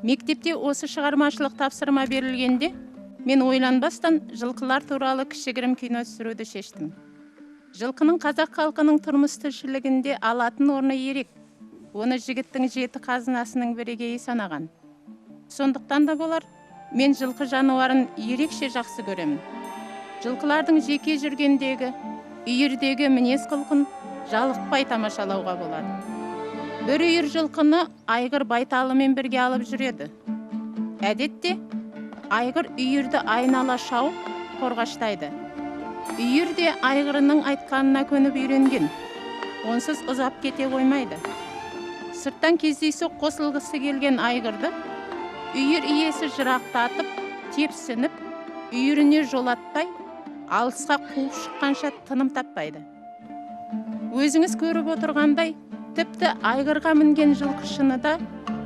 Мектепте осы шығармашылық тапсырма берілгенде, мен ойланбастан жылқылар туралы кішігірім кино түсіруді шештім. Жылқының қазақ халқының тұрмыс тіршілігінде алатын орны ерек. Оны жігіттің жеті қазынасының бірегейі санаған. Сондықтан да болар, мен жылқы жануарын ерекше жақсы көремін. Жылқылардың жеке жүргендегі, үйірдегі мінез құлқын жалықпай тамашалауға болады. Бір үйір жылқыны айғыр байталымен бірге алып жүреді. Әдетте, айғыр үйірді айнала шауып қорғаштайды. Үйір де айғырының айтқанына көніп үйренген. Онсыз ұзап кете қоймайды. Сырттан кездейсоқ қосылғысы келген айғырды үйір иесі жырақтатып, тепсініп, үйіріне жолатпай, алысқа қуып шыққанша тыным таппайды. Өзіңіз көріп отырғандай, тіпті айғырға мінген жылқышыны да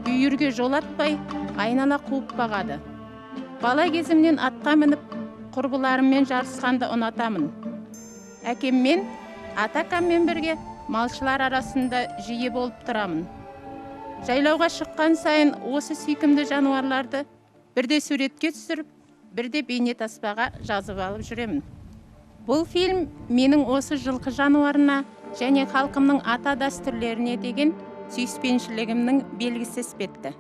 үйірге жолатпай, айнала қуып бағады. Бала кезімнен атқа мініп, құрбыларыммен жарысқанды ұнатамын. Әкеммен, атакаммен бірге малшылар арасында жиі болып тұрамын. Жайлауға шыққан сайын осы сүйкімді жануарларды бірде суретке түсіріп, бірде бейнетаспаға жазып алып жүремін. Бұл фильм менің осы жылқы жануарына және халқымның ата дәстүрлеріне деген сүйіспеншілігімнің белгісі іспетті.